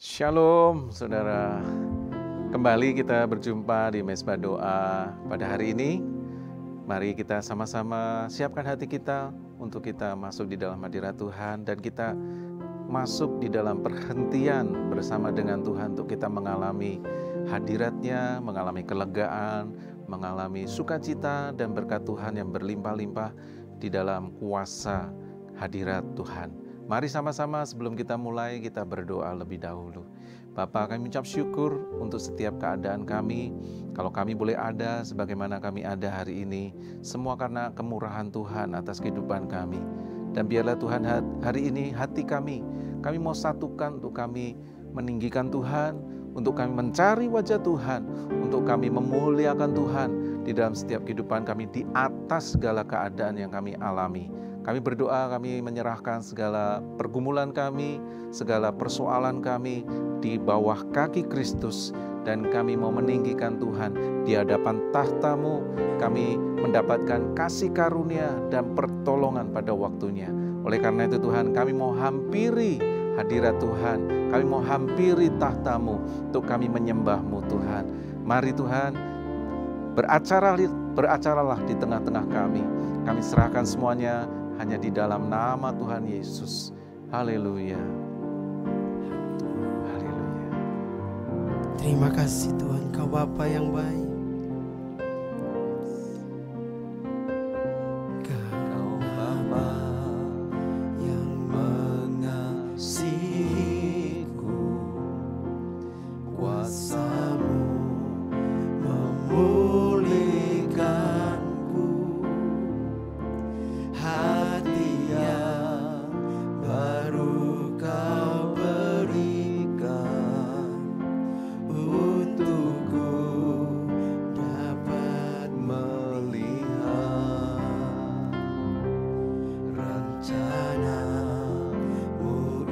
Shalom saudara, kembali kita berjumpa di Mezbah Doa pada hari ini. Mari kita sama-sama siapkan hati kita untuk kita masuk di dalam hadirat Tuhan dan kita masuk di dalam perhentian bersama dengan Tuhan untuk kita mengalami hadirat-Nya, mengalami kelegaan, mengalami sukacita dan berkat Tuhan yang berlimpah-limpah di dalam kuasa hadirat Tuhan. Mari sama-sama sebelum kita mulai kita berdoa lebih dahulu. Bapa, kami ucap syukur untuk setiap keadaan kami. Kalau kami boleh ada sebagaimana kami ada hari ini, semua karena kemurahan Tuhan atas kehidupan kami. Dan biarlah Tuhan hari ini hati kami mau satukan untuk kami meninggikan Tuhan, untuk kami mencari wajah Tuhan, untuk kami memuliakan Tuhan di dalam setiap kehidupan kami di atas segala keadaan yang kami alami. Kami berdoa, kami menyerahkan segala pergumulan kami, segala persoalan kami di bawah kaki Kristus. Dan kami mau meninggikan Tuhan di hadapan tahta-Mu. Kami mendapatkan kasih karunia dan pertolongan pada waktunya. Oleh karena itu Tuhan, kami mau hampiri hadirat Tuhan. Kami mau hampiri tahta-Mu untuk kami menyembah-Mu Tuhan. Mari Tuhan, beracaralah di tengah-tengah kami. Kami serahkan semuanya hanya di dalam nama Tuhan Yesus. Haleluya. Haleluya. Terima kasih Tuhan, Kau Bapa yang baik. Kau Bapa yang mengasihiku, kuasa-Mu memulihkanku, hati yang baru Kau berikan untukku dapat melihat rencana-Mu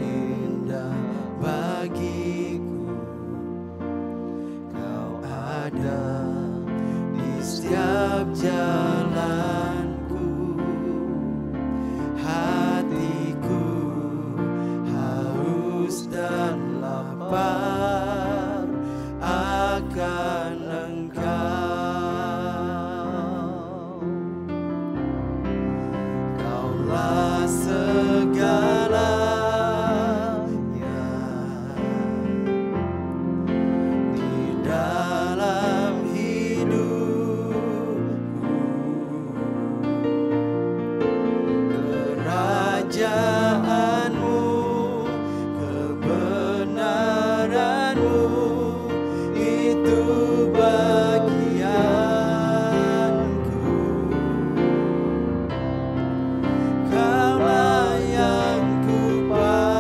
indah bagiku. Kau ada di setiap jalanku, hatiku haus dan lapar akan Engkau. Kaulah segalanya di dalam hidupku. Kerajaan-Mu, kebenaran-Mu, itu bagianku. Kaulah yang kupandang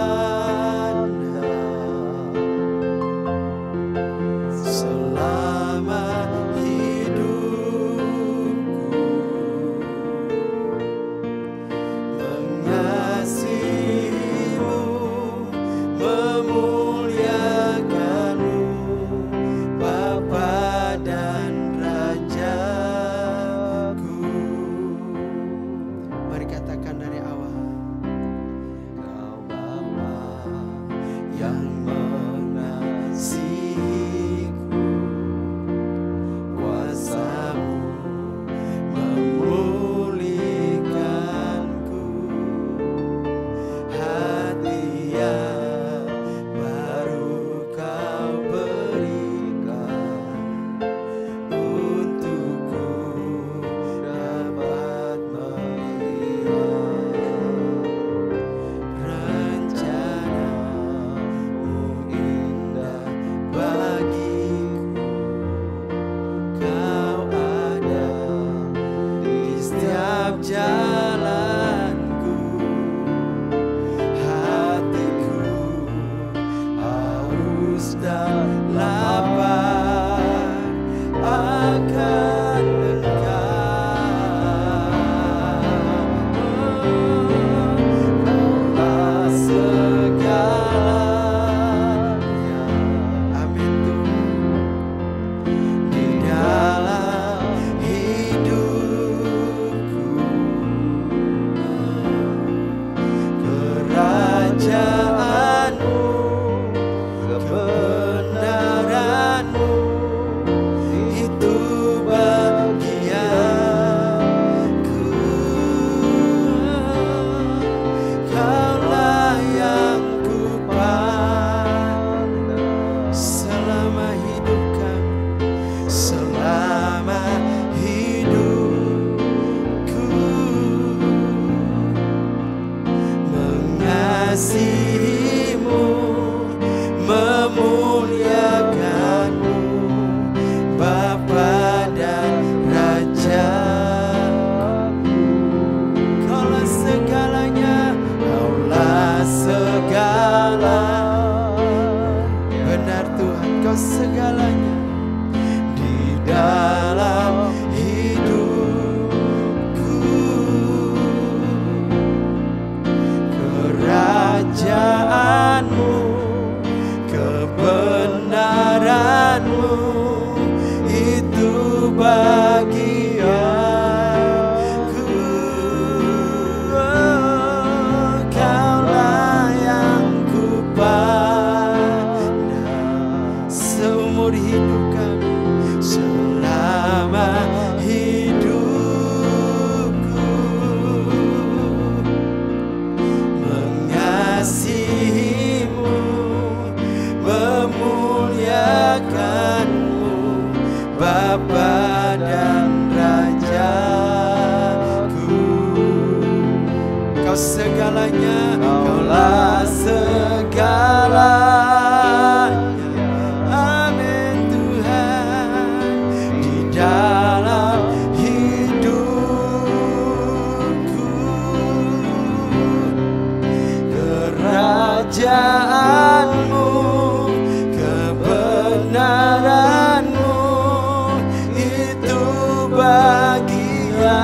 selama hidupku. Mengasihi-Mu, memuliakan-Mu, Bapa dan Rajaku. Mari katakan dari awal. Kau Bapa yang mengasihiku, kuasa-Mu memulihkanku, hati yang baru Kau berikan untukku dapat melihat rencana-Mu indah bagiku. Kau ada di setiap jalanku, hatiku haus dan lapar akan Engkau. Kaulah segalanya, amin Tuhan, di dalam hidupku. Kerajaan-Mu, Kau segalanya di dalam hidupku. Kerajaanmu, kebenaranmu, itu bagi aku. Kaulah yang ku pandang seumur hidup kami, selama hidupku. Mengasihimu, memuliakanmu, Bapa dan Rajaku. Kau segalanya, Kaulah segalanya. Amin Tuhan, di dalam hidupku. Kerajaanmu, kebenaranmu, itu bagianku.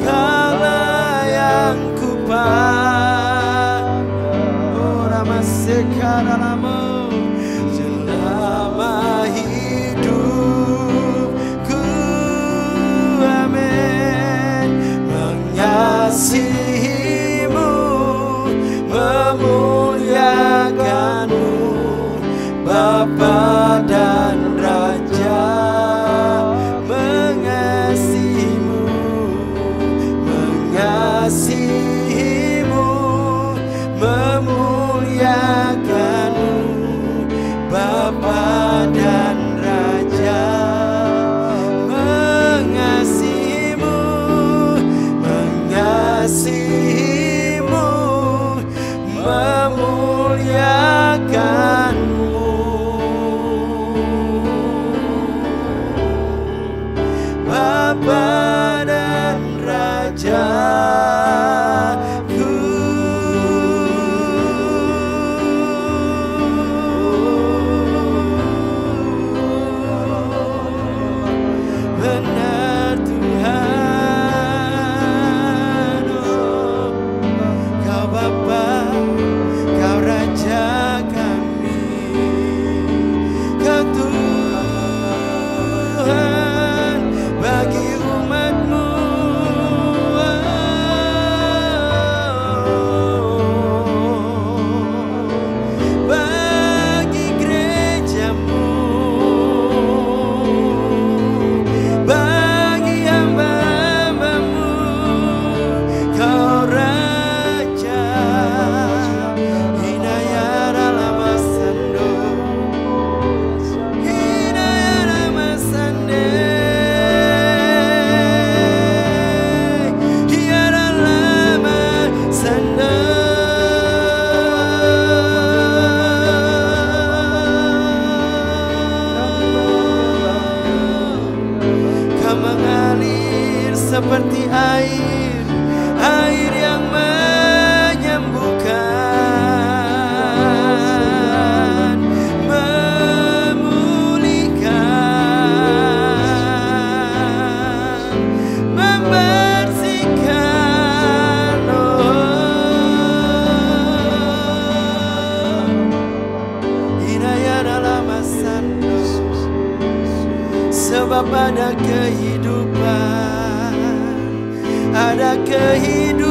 Kaulah yang ku pandang, oh Rama sekaralamu, selama hidupku. Amin. Mengasihimu, memuliakanmu, Bapa dan Raja. Mengasihimu, mengasihimu, memuliakanmu, Bapa dan Raja. Mengasihimu, mengasihimu, memuliakanmu, Bapa dan Rajaku. Benar Tuhan, oh, Kau Bapa, Kau Raja kami, Kau Tuhan bagi umat-Mu. Bagi gereja-Mu, bagi hamba-hamba-Mu, Kau Raja. Hinayara lama sando, hinayara masande, hiara lama sando. Kau mengalir seperti air, air yang menyembuhkan, memulihkan, membersihkan. Hinayara lama sando, sebab ada kehidupan, ada kehidupan,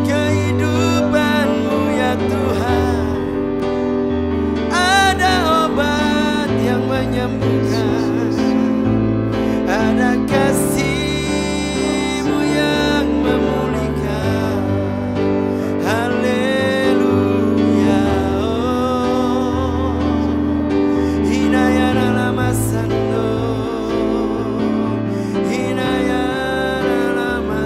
kehidupan-Mu ya Tuhan. Ada obat yang menyembuhkan, ada kasih-Mu yang memulihkan. Haleluya, oh. Hinayara lama sando, hinayara lama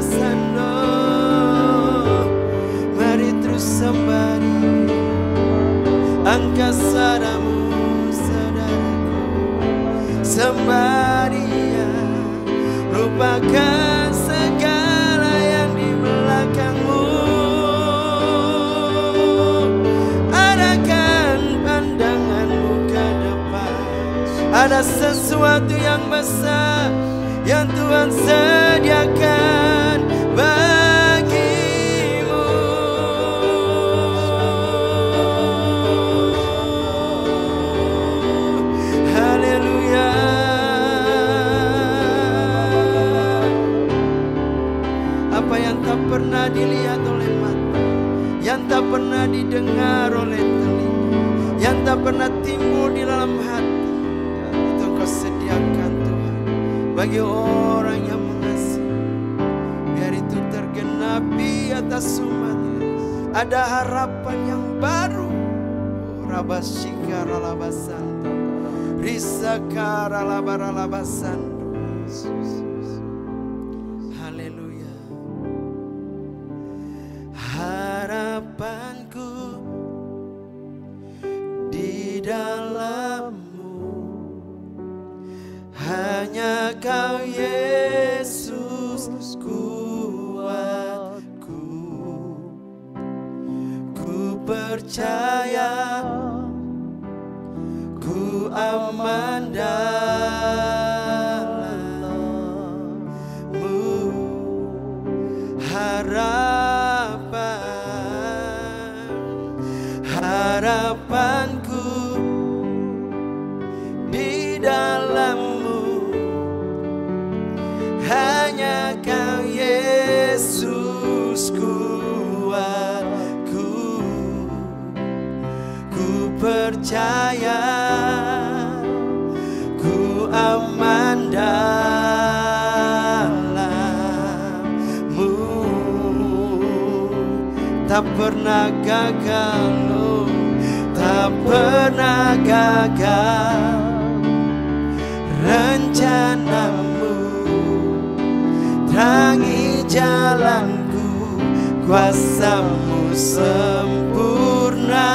Ada sesuatu yang besar yang Tuhan sediakan bagimu. Haleluya. Apa yang tak pernah dilihat oleh mata, yang tak pernah didengar oleh telinga, yang tak pernah timbul di dalam hati, itu Engkau sediakan Tuhan bagi orang yang mengasihi. Biar itu tergenapi atas umat-Mu. Ada harapan yang baru. Rabashikara labasanta, risakara labara labasanta. Haleluya. Harapanku di dalam-Mu, hanya Kau Yesus kuatku. Ku percaya ku aman dalam-Mu. Harapanku di dalam-Mu, hanya Kau Yesus kuatku. Ku percaya ku aman dalam-Mu. Tak pernah gagal, oh, tak pernah gagal rencana-Mu. Terangi jalanku, kuasa-Mu sempurna.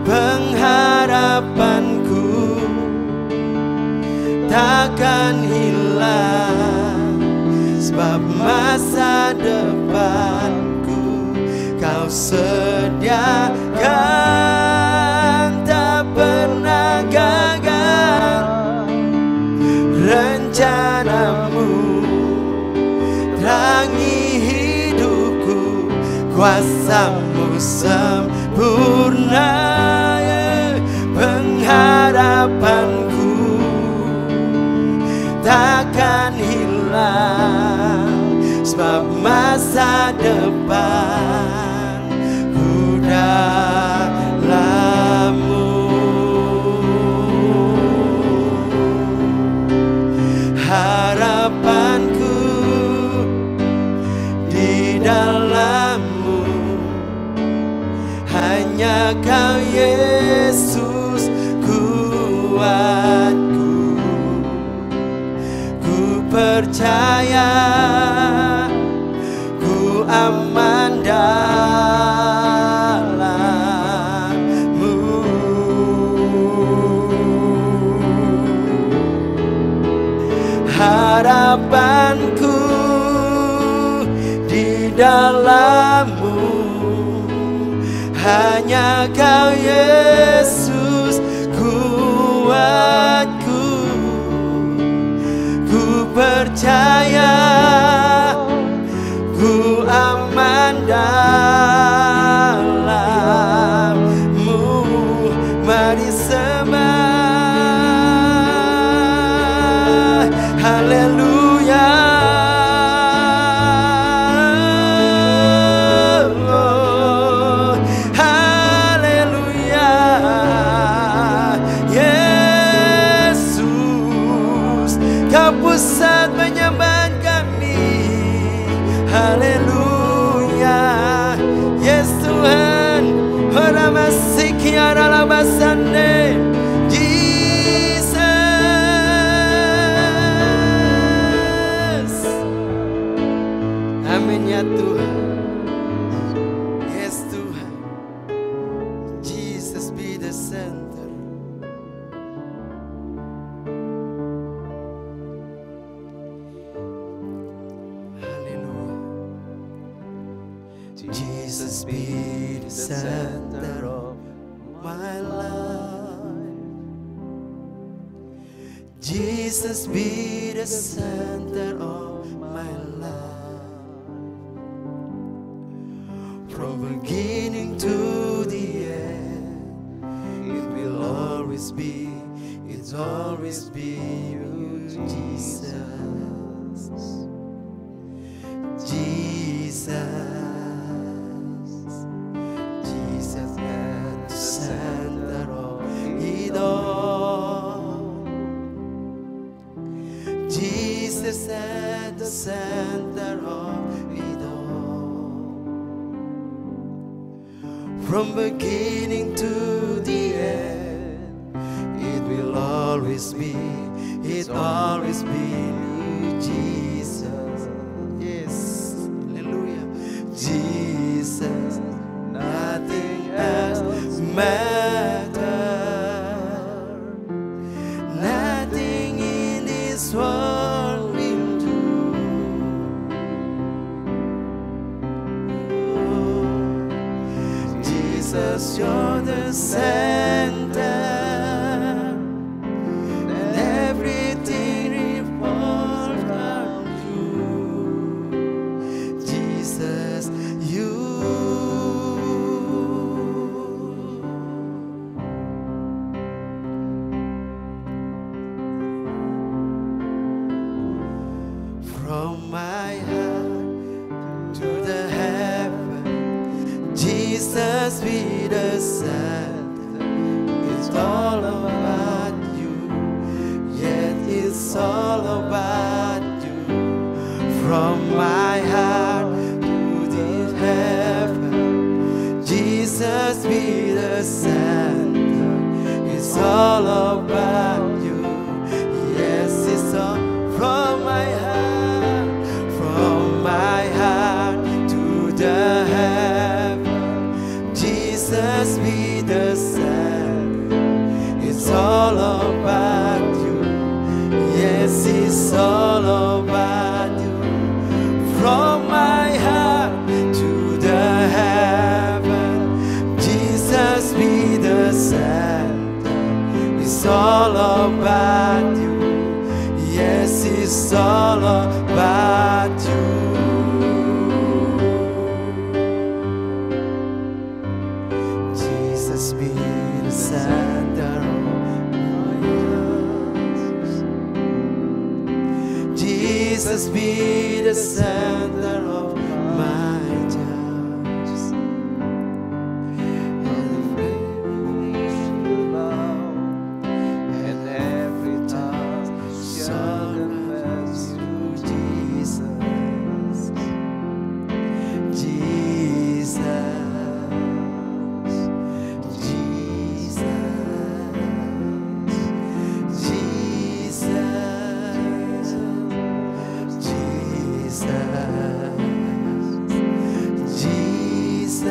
Pengharapanku takkan hilang, sebab masa depanku Kau sediakan. Tak pernah gagal rencana-Mu. Terangi hidupku, kuasa-Mu sempurna. Pengharapanku takkan hilang, sebab masa depan ku dalam-Mu. Harapanku di dalam-Mu, hanya Kau Yesus kuatku. Ku percaya ku aman dalam-Mu. Harapanku di dalam-Mu, hanya Kau Yesus kuatku. Ku percaya ku aman dalam-Mu. Mari sembah, haleluya. Oh, haleluya. Yesus, Kau pusat penyembahan kami. Haleluya. Yes Tuhan. Ora masiki ara labasane. Jesus. Amin ya Tuhan. Yes Tuhan. Jesus be the center. Jesus be the center of my life. Jesus be the center of my life. From beginning to the end, it will always be, it's always be you, Jesus. Jesus, Jesus at the center of it all. Jesus at the center of it all. From beginning to the end, it will always be, it always be you, Jesus. Yes, hallelujah. Jesus, nothing else matters. Nothing in this world will do. Jesus, you're the center, and everything revolves around you. Jesus, you. From my heart to the heaven, Jesus be the center. It's all about you, yet it's all about you. From my heart to the heaven, Jesus be the center. It's all about you. Yes, it's all from my heart, from my heart to the heaven. Jesus be the center. It's all about you. Yes, it's all about you. From my heart to the heaven, Jesus be the center. It's all about you. Yes, it's all about you. Jesus be the center of my heart. Jesus be the center of my church. Every knee shall bow, and every tongue shall confess to Jesus. Jesus, Jesus, Jesus, Jesus, Jesus.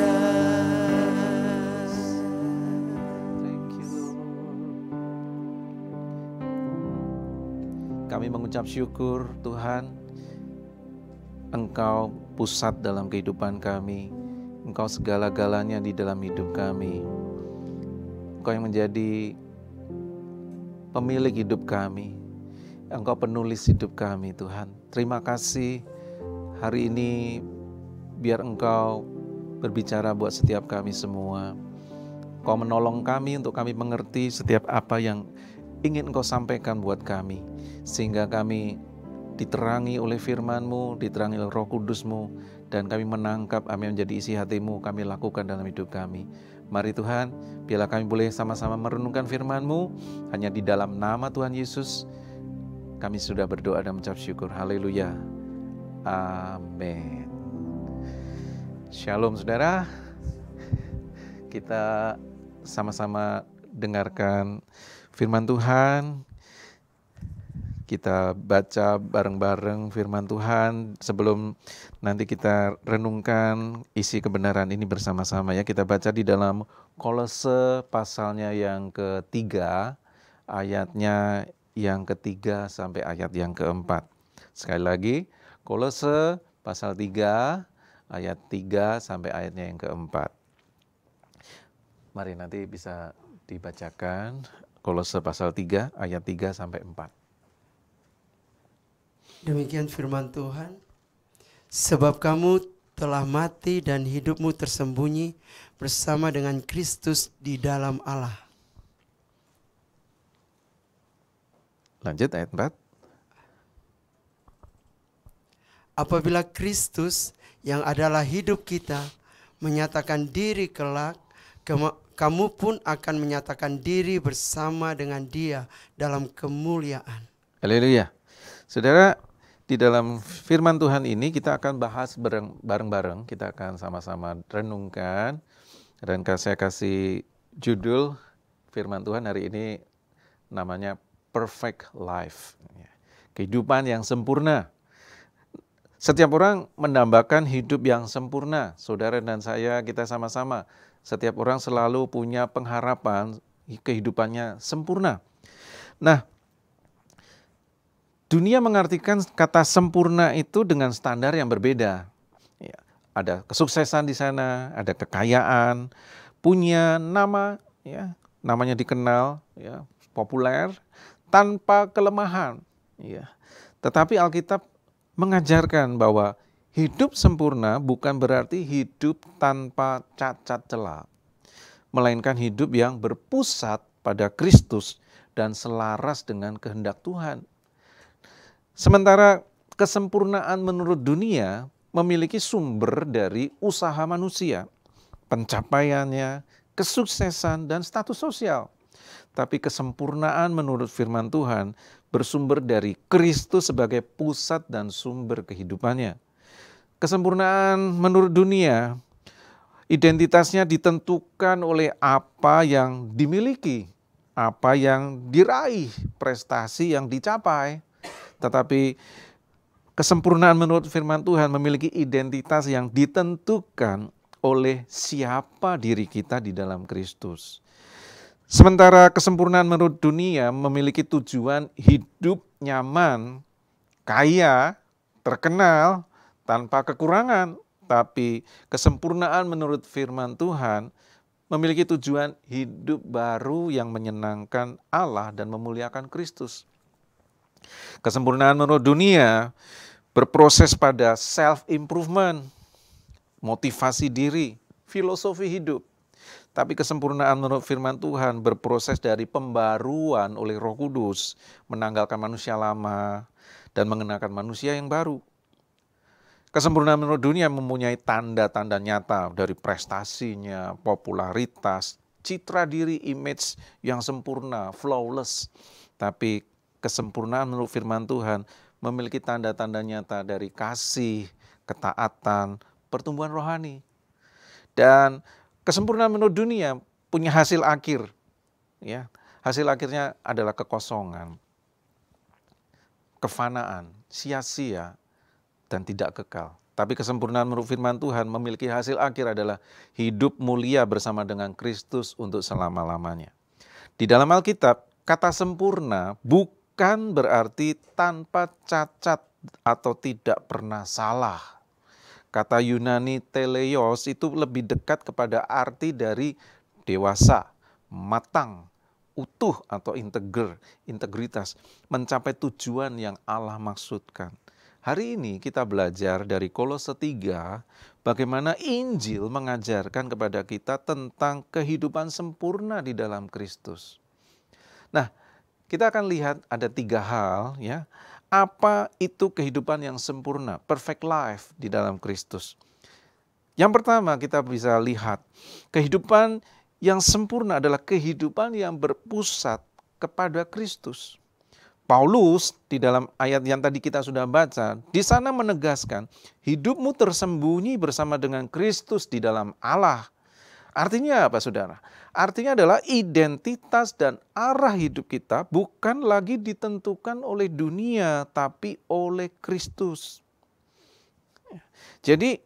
Thank you, Lord. Kami mengucap syukur Tuhan, Engkau pusat dalam kehidupan kami. Engkau segala-galanya di dalam hidup kami. Engkau yang menjadi pemilik hidup kami. Engkau penulis hidup kami, Tuhan. Terima kasih hari ini, biar Engkau berbicara buat setiap kami semua. Engkau menolong kami untuk kami mengerti setiap apa yang ingin Engkau sampaikan buat kami, sehingga kami diterangi oleh firman-Mu, diterangi oleh Roh Kudus-Mu, dan kami menangkap apa yang menjadi isi hati-Mu, kami lakukan dalam hidup kami. Mari Tuhan, biarlah kami boleh sama-sama merenungkan firman-Mu, hanya di dalam nama Tuhan Yesus, kami sudah berdoa dan mengucap syukur. Haleluya. Amin. Shalom saudara. Kita sama-sama dengarkan firman Tuhan. Kita baca bareng-bareng firman Tuhan sebelum nanti kita renungkan isi kebenaran ini bersama-sama ya. Kita baca di dalam Kolose pasalnya yang ketiga, ayatnya yang ketiga sampai ayat yang keempat. Sekali lagi, Kolose pasal 3, ayat 3 sampai ayatnya yang keempat. Mari nanti bisa dibacakan Kolose pasal 3, ayat 3 sampai 4. Demikian firman Tuhan. Sebab kamu telah mati dan hidupmu tersembunyi bersama dengan Kristus di dalam Allah. Lanjut ayat 4. Apabila Kristus yang adalah hidup kita menyatakan diri kelak, kamu pun akan menyatakan diri bersama dengan Dia dalam kemuliaan. Haleluya. Saudara, di dalam firman Tuhan ini kita akan bahas bareng-bareng, kita akan sama-sama renungkan. Dan saya kasih judul firman Tuhan hari ini namanya Perfect Life. Kehidupan yang sempurna. Setiap orang mendambakan hidup yang sempurna. Saudara dan saya, kita sama-sama. Setiap orang selalu punya pengharapan kehidupannya sempurna. Nah, dunia mengartikan kata sempurna itu dengan standar yang berbeda. Ya, ada kesuksesan di sana, ada kekayaan, punya nama, ya, namanya dikenal, ya, populer, tanpa kelemahan. Ya. Tetapi Alkitab mengajarkan bahwa hidup sempurna bukan berarti hidup tanpa cacat celah, melainkan hidup yang berpusat pada Kristus dan selaras dengan kehendak Tuhan. Sementara kesempurnaan menurut dunia memiliki sumber dari usaha manusia, pencapaiannya, kesuksesan, dan status sosial. Tapi kesempurnaan menurut firman Tuhan bersumber dari Kristus sebagai pusat dan sumber kehidupannya. Kesempurnaan menurut dunia, identitasnya ditentukan oleh apa yang dimiliki, apa yang diraih, prestasi yang dicapai. Tetapi kesempurnaan menurut firman Tuhan memiliki identitas yang ditentukan oleh siapa diri kita di dalam Kristus. Sementara kesempurnaan menurut dunia memiliki tujuan hidup nyaman, kaya, terkenal, tanpa kekurangan. Tapi kesempurnaan menurut firman Tuhan memiliki tujuan hidup baru yang menyenangkan Allah dan memuliakan Kristus. Kesempurnaan menurut dunia berproses pada self-improvement, motivasi diri, filosofi hidup. Tapi kesempurnaan menurut firman Tuhan berproses dari pembaruan oleh Roh Kudus, menanggalkan manusia lama dan mengenakan manusia yang baru. Kesempurnaan menurut dunia mempunyai tanda-tanda nyata dari prestasinya, popularitas, citra diri, image yang sempurna, flawless. Tapi kesempurnaan menurut firman Tuhan memiliki tanda-tanda nyata dari kasih, ketaatan, pertumbuhan rohani. Dan kesempurnaan menurut dunia punya hasil akhir. Ya, hasil akhirnya adalah kekosongan, kefanaan, sia-sia, dan tidak kekal. Tapi kesempurnaan menurut firman Tuhan memiliki hasil akhir adalah hidup mulia bersama dengan Kristus untuk selama-lamanya. Di dalam Alkitab, kata sempurna bukan berarti tanpa cacat atau tidak pernah salah. Kata Yunani teleios itu lebih dekat kepada arti dari dewasa, matang, utuh atau integritas, mencapai tujuan yang Allah maksudkan. Hari ini kita belajar dari Kolose 3, bagaimana Injil mengajarkan kepada kita tentang kehidupan sempurna di dalam Kristus. Nah, kita akan lihat ada 3 hal, ya. Apa itu kehidupan yang sempurna, perfect life di dalam Kristus? Yang pertama kita bisa lihat, kehidupan yang sempurna adalah kehidupan yang berpusat kepada Kristus. Paulus di dalam ayat yang tadi kita sudah baca, di sana menegaskan, hidupmu tersembunyi bersama dengan Kristus di dalam Allah. Artinya apa, saudara? Artinya adalah identitas dan arah hidup kita bukan lagi ditentukan oleh dunia, tapi oleh Kristus. Jadi,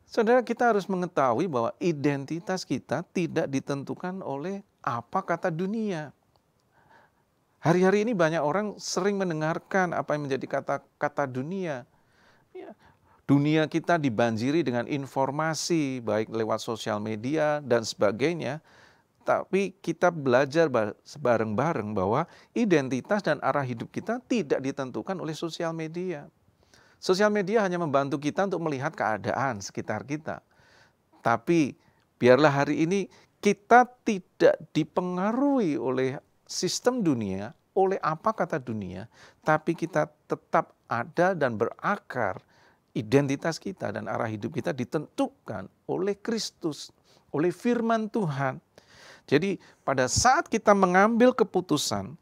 saudara, kita harus mengetahui bahwa identitas kita tidak ditentukan oleh apa kata dunia. Hari-hari ini banyak orang sering mendengarkan apa yang menjadi kata-kata dunia. Dunia kita dibanjiri dengan informasi, baik lewat sosial media dan sebagainya. tapi kita belajar bareng-bareng bahwa identitas dan arah hidup kita tidak ditentukan oleh sosial media. Sosial media hanya membantu kita untuk melihat keadaan sekitar kita. Tapi biarlah hari ini kita tidak dipengaruhi oleh sistem dunia, oleh apa kata dunia, tapi kita tetap ada dan berakar. Identitas kita dan arah hidup kita ditentukan oleh Kristus, oleh firman Tuhan. Jadi pada saat kita mengambil keputusan,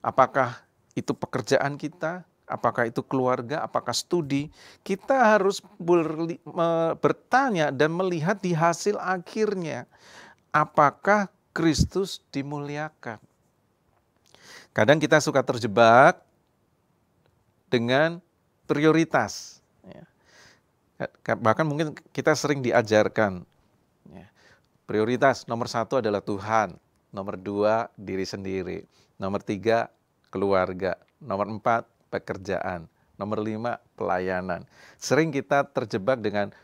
apakah itu pekerjaan kita, apakah itu keluarga, apakah studi, kita harus bertanya dan melihat di hasil akhirnya, apakah Kristus dimuliakan. Kadang kita suka terjebak dengan prioritas. Bahkan mungkin kita sering diajarkan, prioritas nomor 1 adalah Tuhan, nomor 2 diri sendiri, nomor 3 keluarga, nomor 4 pekerjaan, nomor 5 pelayanan. Sering kita terjebak dengan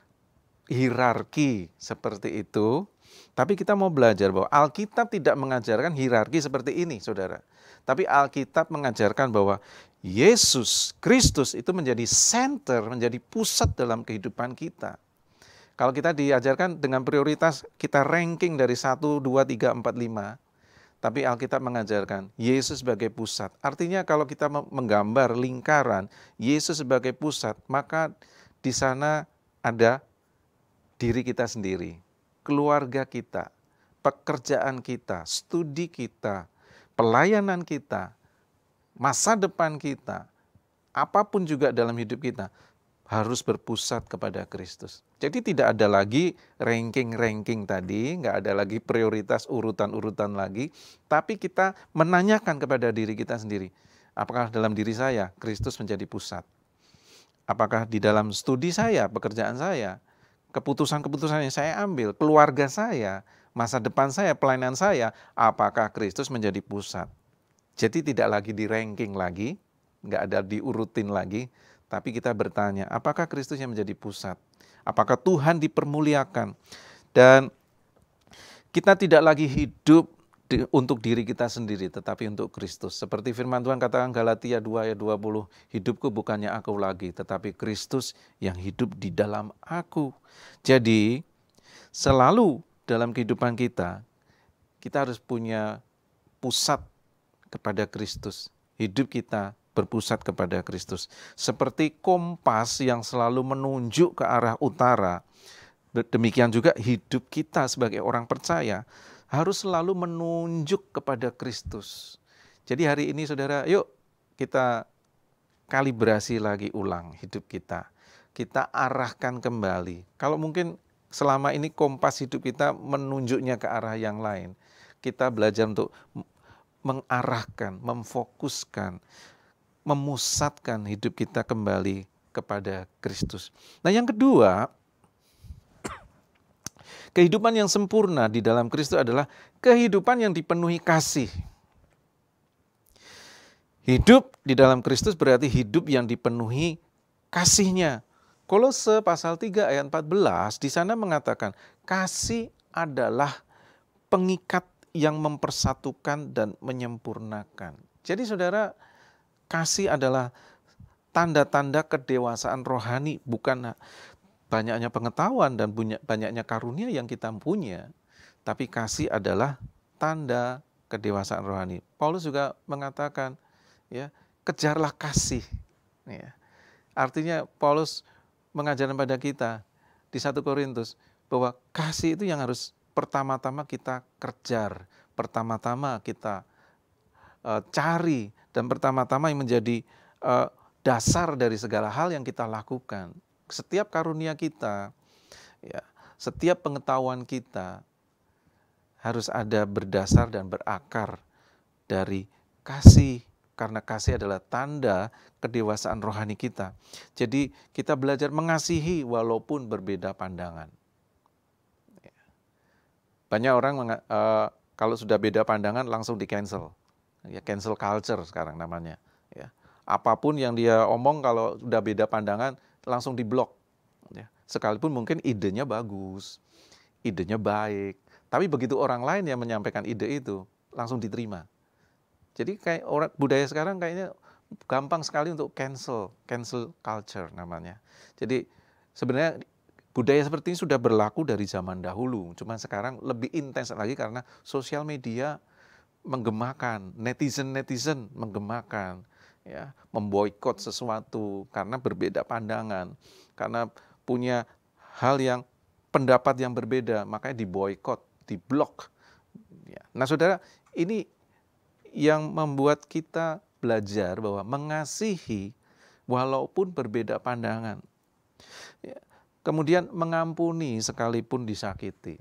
hierarki seperti itu, tapi kita mau belajar bahwa Alkitab tidak mengajarkan hierarki seperti ini, saudara. Tapi Alkitab mengajarkan bahwa Yesus Kristus itu menjadi center, menjadi pusat dalam kehidupan kita. Kalau kita diajarkan dengan prioritas, kita ranking dari 1, 2, 3, 4, 5. Tapi Alkitab mengajarkan Yesus sebagai pusat. Artinya kalau kita menggambar lingkaran Yesus sebagai pusat, maka di sana ada diri kita sendiri, keluarga kita, pekerjaan kita, studi kita, pelayanan kita, masa depan kita, apapun juga dalam hidup kita, harus berpusat kepada Kristus. Jadi tidak ada lagi ranking-ranking tadi, nggak ada lagi prioritas urutan-urutan lagi, tapi kita menanyakan kepada diri kita sendiri, apakah dalam diri saya Kristus menjadi pusat? Apakah di dalam studi saya, pekerjaan saya, keputusan-keputusan yang saya ambil, keluarga saya, masa depan saya, pelayanan saya, apakah Kristus menjadi pusat? Jadi tidak lagi di ranking lagi, nggak ada diurutin lagi, tapi kita bertanya, apakah Kristus yang menjadi pusat? Apakah Tuhan dipermuliakan? Dan kita tidak lagi hidup untuk diri kita sendiri, tetapi untuk Kristus. Seperti firman Tuhan katakan Galatia 2 ayat 20, hidupku bukannya aku lagi, tetapi Kristus yang hidup di dalam aku. Jadi selalu dalam kehidupan kita harus punya pusat kepada Kristus. Hidup kita berpusat kepada Kristus. Seperti kompas yang selalu menunjuk ke arah utara, demikian juga hidup kita sebagai orang percaya harus selalu menunjuk kepada Kristus. Jadi hari ini saudara, yuk kita kalibrasi lagi ulang hidup kita. Kita arahkan kembali. Kalau mungkin selama ini kompas hidup kita menunjuknya ke arah yang lain, kita belajar untuk mengarahkan, memfokuskan, memusatkan hidup kita kembali kepada Kristus. Nah yang kedua, kehidupan yang sempurna di dalam Kristus adalah kehidupan yang dipenuhi kasih. Hidup di dalam Kristus berarti hidup yang dipenuhi kasih-Nya. Kolose pasal 3 ayat 14 di sana mengatakan kasih adalah pengikat yang mempersatukan dan menyempurnakan. Jadi saudara, kasih adalah tanda-tanda kedewasaan rohani, bukan banyaknya pengetahuan dan banyaknya karunia yang kita punya, tapi kasih adalah tanda kedewasaan rohani. Paulus juga mengatakan, ya, kejarlah kasih. Ya. Artinya Paulus mengajarkan pada kita di 1 Korintus bahwa kasih itu yang harus pertama-tama kita kejar, pertama-tama kita cari, dan pertama-tama yang menjadi dasar dari segala hal yang kita lakukan. Setiap karunia kita, ya, setiap pengetahuan kita harus ada berdasar dan berakar dari kasih, karena kasih adalah tanda kedewasaan rohani kita. Jadi kita belajar mengasihi walaupun berbeda pandangan. Banyak orang kalau sudah beda pandangan langsung di-cancel. Ya, cancel culture sekarang namanya. Ya. Apapun yang dia omong kalau sudah beda pandangan langsung diblok. Ya. Sekalipun mungkin idenya bagus, idenya baik, Tapi begitu orang lain yang menyampaikan ide itu, langsung diterima. Jadi kayak orang budaya sekarang kayaknya gampang sekali untuk cancel culture namanya. Jadi sebenarnya budaya seperti ini sudah berlaku dari zaman dahulu, cuma sekarang lebih intens lagi karena sosial media menggemakan, netizen menggemakan, ya, memboikot sesuatu karena berbeda pandangan, karena punya hal yang pendapat yang berbeda, makanya diboikot, diblok. Ya. Nah, saudara, ini yang membuat kita belajar bahwa mengasihi walaupun berbeda pandangan. Ya. Kemudian mengampuni sekalipun disakiti.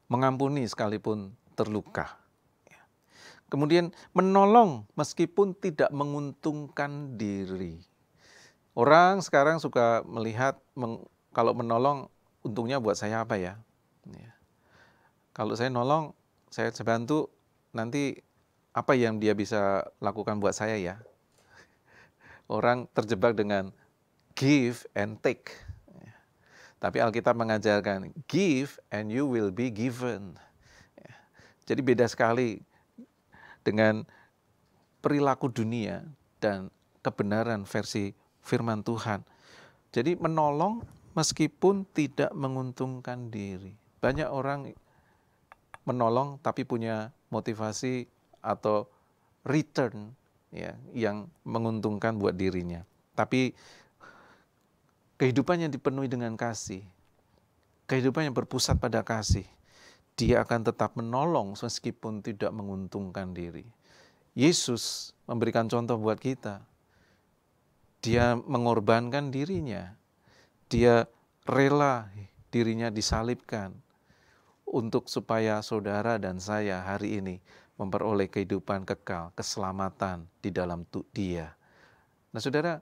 Mengampuni sekalipun terluka. Kemudian menolong meskipun tidak menguntungkan diri. Orang sekarang suka melihat kalau menolong untungnya buat saya apa ya? Kalau saya nolong, saya bantu, nanti apa yang dia bisa lakukan buat saya ya? Orang terjebak dengan give and take. Tapi Alkitab mengajarkan give and you will be given. Jadi beda sekali dengan perilaku dunia dan kebenaran versi firman Tuhan. Jadi menolong meskipun tidak menguntungkan diri. Banyak orang menolong tapi punya motivasi atau return ya, yang menguntungkan buat dirinya. Tapi kehidupan yang dipenuhi dengan kasih, kehidupan yang berpusat pada kasih, dia akan tetap menolong meskipun tidak menguntungkan diri. Yesus memberikan contoh buat kita. Dia mengorbankan dirinya. Dia rela dirinya disalibkan untuk supaya saudara dan saya hari ini memperoleh kehidupan kekal, keselamatan di dalam Dia. Nah, saudara,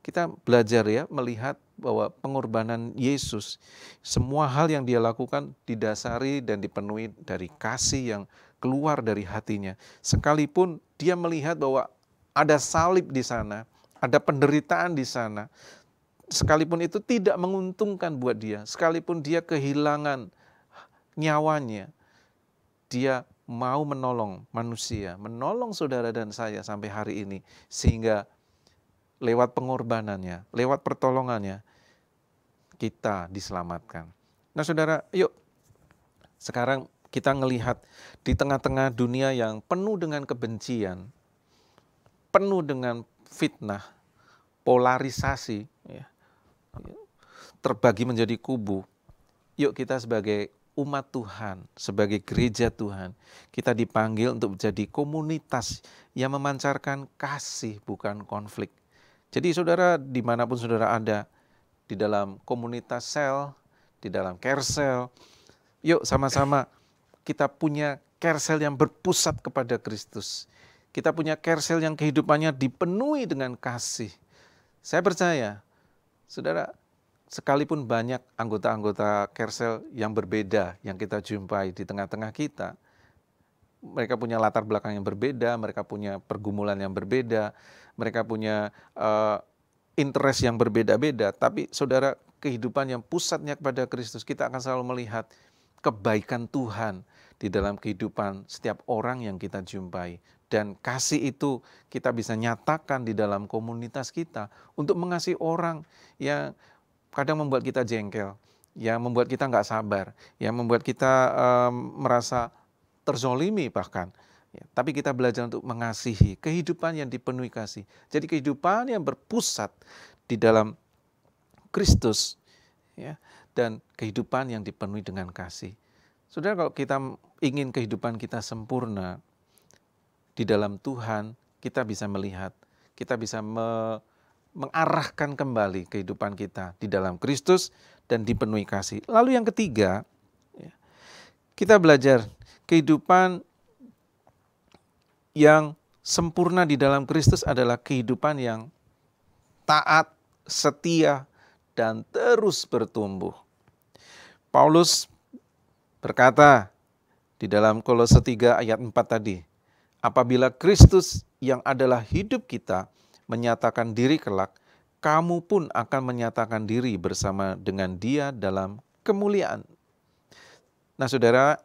kita belajar ya melihat bahwa pengorbanan Yesus, semua hal yang dia lakukan didasari dan dipenuhi dari kasih yang keluar dari hatinya. Sekalipun dia melihat bahwa ada salib di sana, ada penderitaan di sana, sekalipun itu tidak menguntungkan buat dia, sekalipun dia kehilangan nyawanya, dia mau menolong manusia, menolong saudara dan saya sampai hari ini, sehingga lewat pengorbanannya, lewat pertolongannya, kita diselamatkan. Nah, saudara, yuk sekarang kita ngelihat di tengah-tengah dunia yang penuh dengan kebencian, penuh dengan fitnah, polarisasi, ya, terbagi menjadi kubu. Yuk kita sebagai umat Tuhan, sebagai gereja Tuhan, kita dipanggil untuk menjadi komunitas yang memancarkan kasih, bukan konflik. Jadi saudara, dimanapun saudara ada, di dalam komunitas sel, di dalam carousel, yuk sama-sama kita punya carousel yang berpusat kepada Kristus. Kita punya carousel yang kehidupannya dipenuhi dengan kasih. Saya percaya, saudara, sekalipun banyak anggota-anggota carousel yang berbeda yang kita jumpai di tengah-tengah kita, mereka punya latar belakang yang berbeda, mereka punya pergumulan yang berbeda, mereka punya interest yang berbeda-beda, tapi saudara, kehidupan yang pusatnya kepada Kristus, kita akan selalu melihat kebaikan Tuhan di dalam kehidupan setiap orang yang kita jumpai. Dan kasih itu kita bisa nyatakan di dalam komunitas kita untuk mengasihi orang yang kadang membuat kita jengkel, yang membuat kita nggak sabar, yang membuat kita merasa terzolimi bahkan. Ya, tapi kita belajar untuk mengasihi, kehidupan yang dipenuhi kasih. Jadi kehidupan yang berpusat di dalam Kristus, ya, dan kehidupan yang dipenuhi dengan kasih. Saudara, kalau kita ingin kehidupan kita sempurna di dalam Tuhan, kita bisa melihat, kita bisa mengarahkan kembali kehidupan kita di dalam Kristus dan dipenuhi kasih. Lalu yang ketiga, ya, kita belajar kehidupan yang sempurna di dalam Kristus adalah kehidupan yang taat, setia, dan terus bertumbuh. Paulus berkata di dalam Kolose 3 ayat 4 tadi, apabila Kristus yang adalah hidup kita menyatakan diri kelak, kamu pun akan menyatakan diri bersama dengan Dia dalam kemuliaan. Nah saudara,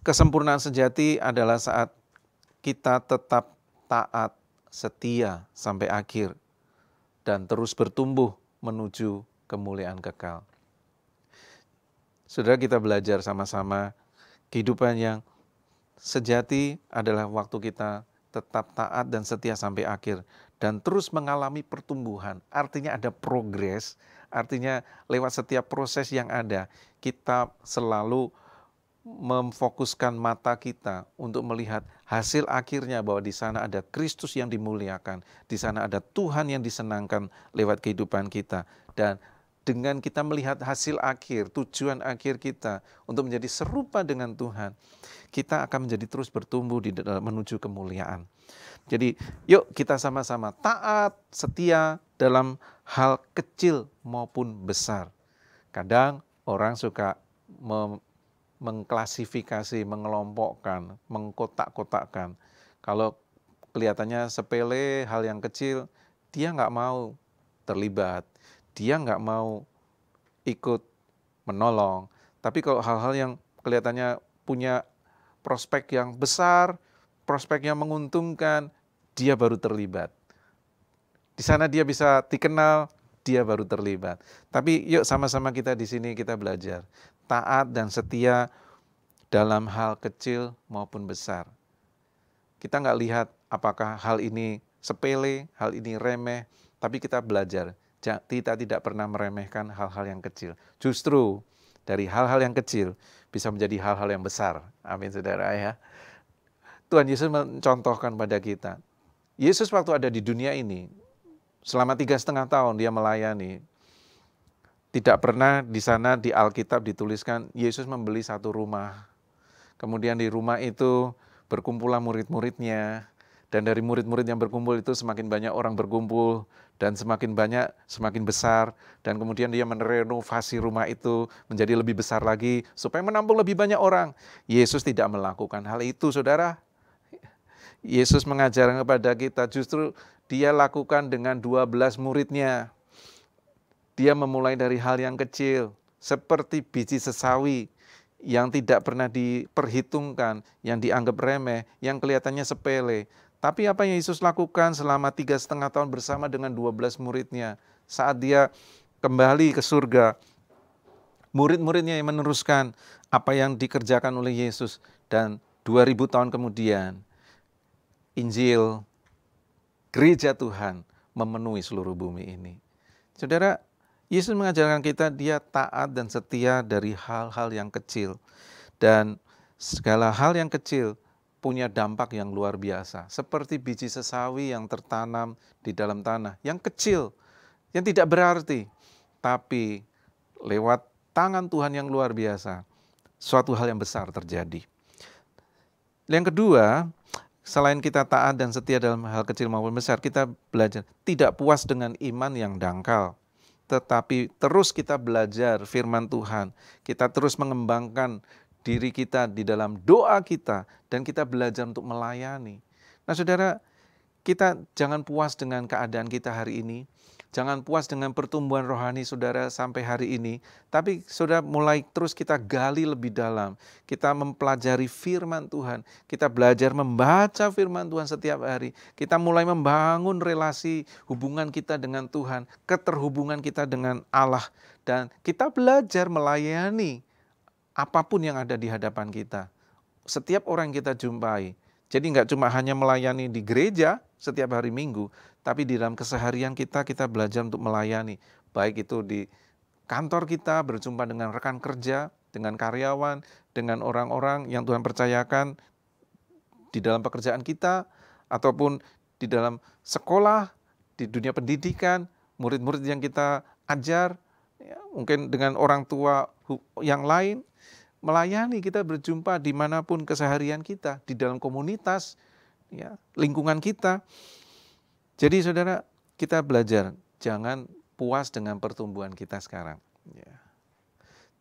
kesempurnaan sejati adalah saat kita tetap taat, setia sampai akhir, dan terus bertumbuh menuju kemuliaan kekal. Saudara, kita belajar sama-sama kehidupan yang sejati adalah waktu kita tetap taat dan setia sampai akhir dan terus mengalami pertumbuhan. Artinya ada progres, artinya lewat setiap proses yang ada, kita selalu memfokuskan mata kita untuk melihat hasil akhirnya bahwa di sana ada Kristus yang dimuliakan, di sana ada Tuhan yang disenangkan lewat kehidupan kita. Dan dengan kita melihat hasil akhir, tujuan akhir kita untuk menjadi serupa dengan Tuhan, kita akan menjadi terus bertumbuh di dalam menuju kemuliaan. Jadi yuk kita sama-sama taat, setia dalam hal kecil maupun besar. Kadang orang suka mengklasifikasi, mengelompokkan, mengkotak-kotakkan. Kalau kelihatannya sepele, hal yang kecil, dia nggak mau terlibat, dia nggak mau ikut menolong. Tapi kalau hal-hal yang kelihatannya punya prospek yang besar, prospek yang menguntungkan, dia baru terlibat. Di sana dia bisa dikenal, dia baru terlibat. Tapi yuk sama-sama kita di sini kita belajar. Taat dan setia dalam hal kecil maupun besar. Kita nggak lihat apakah hal ini sepele, hal ini remeh, tapi kita belajar. Kita tidak pernah meremehkan hal-hal yang kecil. Justru dari hal-hal yang kecil bisa menjadi hal-hal yang besar. Amin saudara ya. Tuhan Yesus mencontohkan pada kita. Yesus waktu ada di dunia ini, selama 3,5 tahun dia melayani. Tidak pernah di sana di Alkitab dituliskan Yesus membeli satu rumah. Kemudian di rumah itu berkumpullah murid-muridnya. Dan dari murid-murid yang berkumpul itu semakin banyak orang berkumpul. Dan semakin banyak, semakin besar. Dan kemudian dia merenovasi rumah itu menjadi lebih besar lagi. Supaya menampung lebih banyak orang. Yesus tidak melakukan hal itu saudara. Yesus mengajarkan kepada kita justru dia lakukan dengan 12 muridnya. Dia memulai dari hal yang kecil. Seperti biji sesawi yang tidak pernah diperhitungkan, yang dianggap remeh, yang kelihatannya sepele. Tapi apa yang Yesus lakukan selama 3,5 tahun bersama dengan 12 muridnya. Saat dia kembali ke surga, murid-muridnya yang meneruskan apa yang dikerjakan oleh Yesus. Dan 2000 tahun kemudian, Injil, gereja Tuhan memenuhi seluruh bumi ini. Saudara, Yesus mengajarkan kita dia taat dan setia dari hal-hal yang kecil. Dan segala hal yang kecil punya dampak yang luar biasa. Seperti biji sesawi yang tertanam di dalam tanah. Yang kecil, yang tidak berarti. Tapi lewat tangan Tuhan yang luar biasa, suatu hal yang besar terjadi. Yang kedua, selain kita taat dan setia dalam hal kecil maupun besar, kita belajar tidak puas dengan iman yang dangkal. Tetapi terus kita belajar firman Tuhan. Kita terus mengembangkan diri kita di dalam doa kita. Dan kita belajar untuk melayani. Nah saudara, kita jangan puas dengan keadaan kita hari ini. Jangan puas dengan pertumbuhan rohani saudara sampai hari ini. Tapi saudara mulai terus kita gali lebih dalam. Kita mempelajari firman Tuhan. Kita belajar membaca firman Tuhan setiap hari. Kita mulai membangun relasi hubungan kita dengan Tuhan. Keterhubungan kita dengan Allah. Dan kita belajar melayani apapun yang ada di hadapan kita. Setiap orang yang kita jumpai. Jadi nggak cuma hanya melayani di gereja setiap hari Minggu, tapi di dalam keseharian kita belajar untuk melayani. Baik itu di kantor kita, berjumpa dengan rekan kerja, dengan karyawan, dengan orang-orang yang Tuhan percayakan di dalam pekerjaan kita, ataupun di dalam sekolah, di dunia pendidikan, murid-murid yang kita ajar, ya, mungkin dengan orang tua yang lain. Melayani, kita berjumpa dimanapun keseharian kita, di dalam komunitas, ya, lingkungan kita. Jadi saudara, kita belajar, jangan puas dengan pertumbuhan kita sekarang. Ya.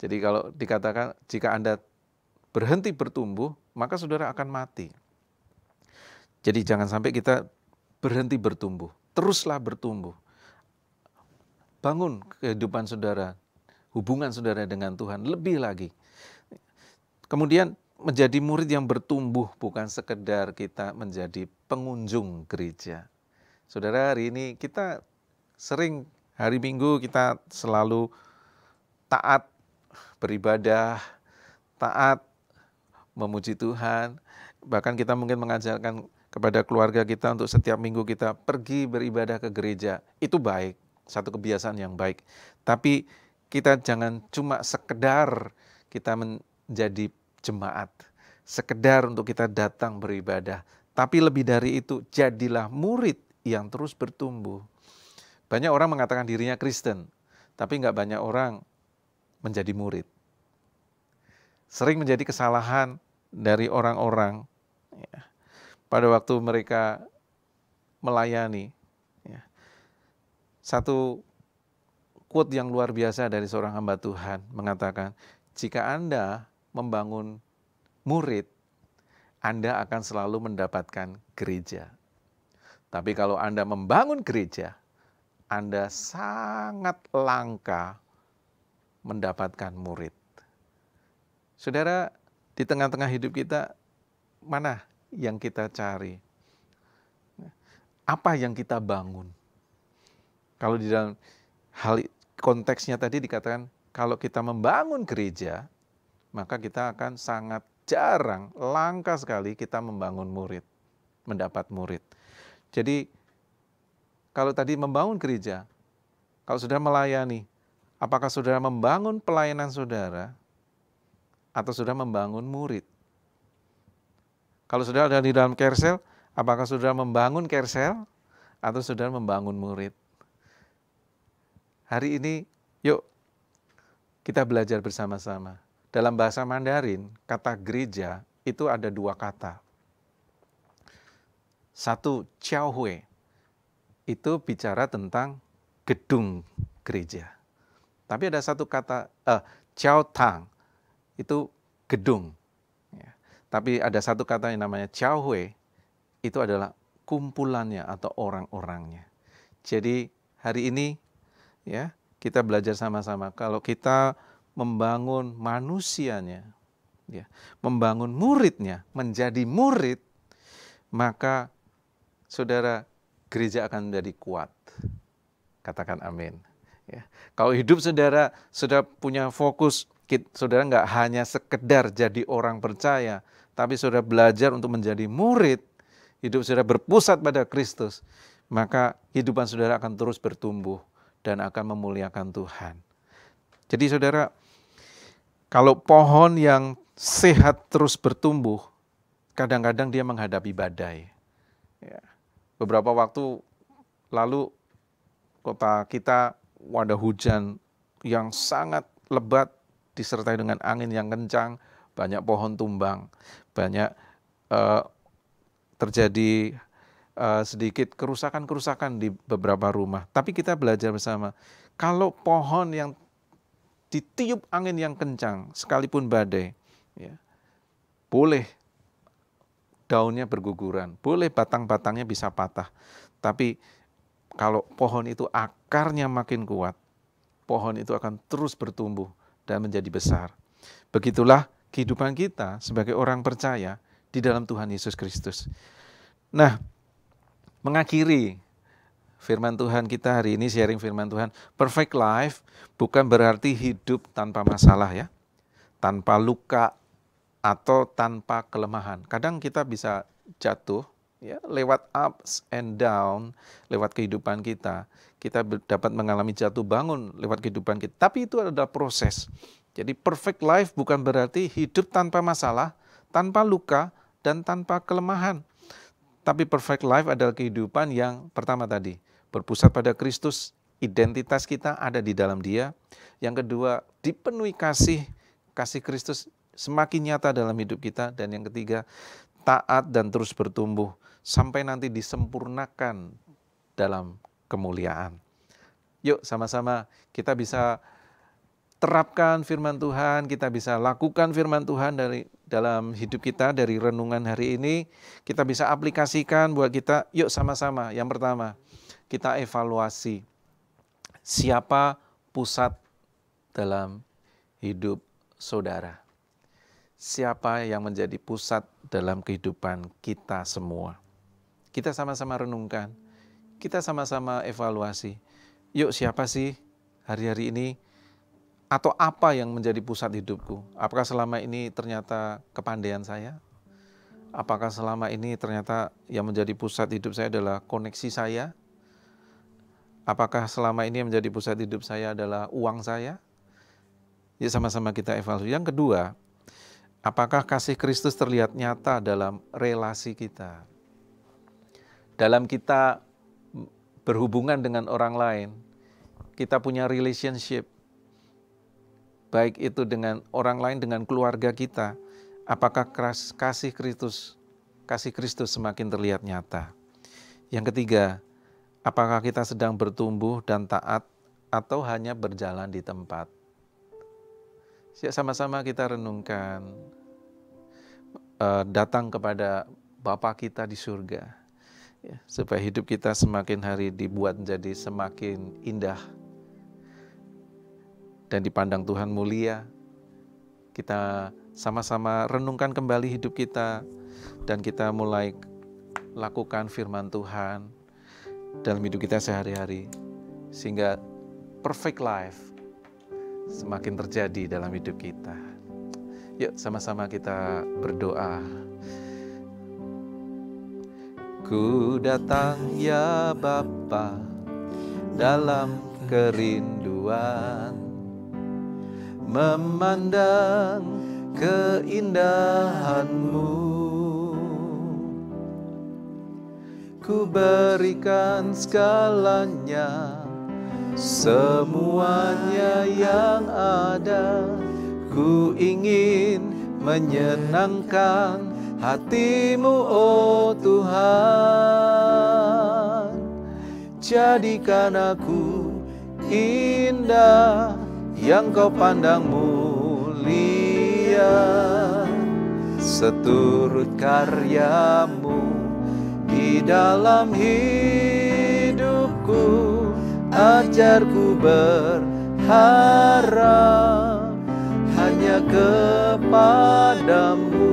Jadi kalau dikatakan, jika Anda berhenti bertumbuh, maka saudara akan mati. Jadi jangan sampai kita berhenti bertumbuh, teruslah bertumbuh. Bangun kehidupan saudara, hubungan saudara dengan Tuhan lebih lagi. Kemudian menjadi murid yang bertumbuh bukan sekedar kita menjadi pengunjung gereja. Saudara, hari ini kita sering hari Minggu kita selalu taat beribadah, taat memuji Tuhan. Bahkan kita mungkin mengajarkan kepada keluarga kita untuk setiap minggu kita pergi beribadah ke gereja. Itu baik, satu kebiasaan yang baik. Tapi kita jangan cuma sekedar kita menjadi jemaat, sekedar untuk kita datang beribadah. Tapi lebih dari itu, jadilah murid yang terus bertumbuh. Banyak orang mengatakan dirinya Kristen, tapi nggak banyak orang menjadi murid. Sering menjadi kesalahan dari orang-orang ya, pada waktu mereka melayani. Ya. Satu quote yang luar biasa dari seorang hamba Tuhan mengatakan, jika Anda membangun murid, Anda akan selalu mendapatkan gereja. Tapi kalau Anda membangun gereja, Anda sangat langka mendapatkan murid. Saudara, di tengah-tengah hidup kita, mana yang kita cari? Apa yang kita bangun? Kalau di dalam hal konteksnya tadi dikatakan, kalau kita membangun gereja, maka kita akan sangat jarang, langka sekali kita membangun murid, mendapat murid. Jadi, kalau tadi membangun gereja, kalau sudah melayani, apakah saudara membangun pelayanan saudara, atau sudah membangun murid? Kalau sudah ada di dalam Kersel, apakah sudah membangun Kersel atau sudah membangun murid? Hari ini, yuk kita belajar bersama-sama. Dalam bahasa Mandarin, kata gereja itu ada dua kata. Satu, Qiaohui, itu bicara tentang gedung gereja. Tapi ada satu kata, Qiaotang, itu gedung. Ya. Tapi ada satu kata yang namanya Qiaohui, itu adalah kumpulannya atau orang-orangnya. Jadi hari ini ya kita belajar sama-sama. Kalau kita membangun manusianya, ya, membangun muridnya, menjadi murid, maka saudara, gereja akan menjadi kuat. Katakan amin. Ya. Kalau hidup saudara sudah punya fokus, saudara nggak hanya sekedar jadi orang percaya, tapi saudara belajar untuk menjadi murid, hidup saudara berpusat pada Kristus, maka kehidupan saudara akan terus bertumbuh dan akan memuliakan Tuhan. Jadi saudara, kalau pohon yang sehat terus bertumbuh, kadang-kadang dia menghadapi badai. Ya. Beberapa waktu lalu kota kita ada hujan yang sangat lebat, disertai dengan angin yang kencang, banyak pohon tumbang, banyak terjadi sedikit kerusakan-kerusakan di beberapa rumah. Tapi kita belajar bersama, kalau pohon yang ditiup angin yang kencang, sekalipun badai, ya, boleh daunnya berguguran, boleh batang-batangnya bisa patah. Tapi kalau pohon itu akarnya makin kuat, pohon itu akan terus bertumbuh dan menjadi besar. Begitulah kehidupan kita sebagai orang percaya di dalam Tuhan Yesus Kristus. Nah, mengakhiri firman Tuhan kita hari ini, sharing firman Tuhan, perfect life bukan berarti hidup tanpa masalah ya, tanpa luka atau tanpa kelemahan. Kadang kita bisa jatuh ya, lewat ups and down, lewat kehidupan kita dapat mengalami jatuh bangun lewat kehidupan kita. Tapi itu adalah proses. Jadi perfect life bukan berarti hidup tanpa masalah, tanpa luka, dan tanpa kelemahan. Tapi perfect life adalah kehidupan yang pertama tadi, berpusat pada Kristus, identitas kita ada di dalam Dia. Yang kedua, dipenuhi kasih Kristus semakin nyata dalam hidup kita. Dan yang ketiga, taat dan terus bertumbuh sampai nanti disempurnakan dalam kemuliaan. Yuk sama-sama kita bisa terapkan firman Tuhan, kita bisa lakukan firman Tuhan dalam hidup kita, dari renungan hari ini. Kita bisa aplikasikan buat kita, yuk sama-sama. Yang pertama, kita evaluasi siapa pusat dalam hidup saudara. siapa yang menjadi pusat dalam kehidupan kita semua. Kita sama-sama renungkan, kita sama-sama evaluasi. Yuk, siapa sih hari-hari ini atau apa yang menjadi pusat hidupku? Apakah selama ini ternyata kepandaian saya? Apakah selama ini ternyata yang menjadi pusat hidup saya adalah koneksi saya? Apakah selama ini yang menjadi pusat hidup saya adalah uang saya? Ya, sama-sama kita evaluasi. Yang kedua, apakah kasih Kristus terlihat nyata dalam relasi kita? Dalam kita berhubungan dengan orang lain, kita punya relationship, baik itu dengan orang lain, dengan keluarga kita, apakah kasih Kristus semakin terlihat nyata? Yang ketiga, apakah kita sedang bertumbuh dan taat atau hanya berjalan di tempat? Sama-sama kita renungkan, datang kepada Bapa kita di surga, ya, supaya hidup kita semakin hari dibuat menjadi semakin indah dan dipandang Tuhan mulia. Kita sama-sama renungkan kembali hidup kita dan kita mulai lakukan firman Tuhan dalam hidup kita sehari-hari, sehingga perfect life semakin terjadi dalam hidup kita. Yuk, sama-sama kita berdoa. Ku datang ya Bapa dalam kerinduan, memandang keindahan-Mu. Ku berikan segalanya, semuanya yang ada. Ku ingin menyenangkan hati-Mu, oh Tuhan. Jadikan aku indah yang Kau pandang mulia, seturut karya-Mu di dalam hidupku. Ajarku berharap hanya kepadamu,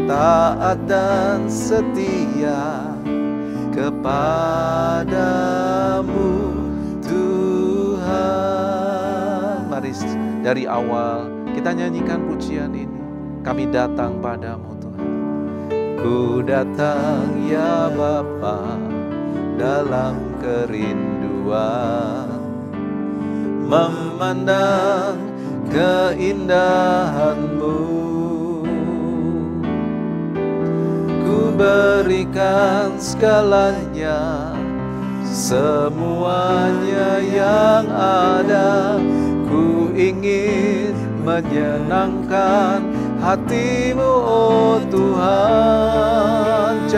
taat dan setia kepadamu Tuhan. Mari dari awal kita nyanyikan pujian ini. Kami datang padamu Tuhan. Ku datang ya Bapa dalam kerinduan, memandang keindahan-Mu. Ku berikan segalanya, semuanya yang ada. Ku ingin menyenangkan hati-Mu, oh Tuhan.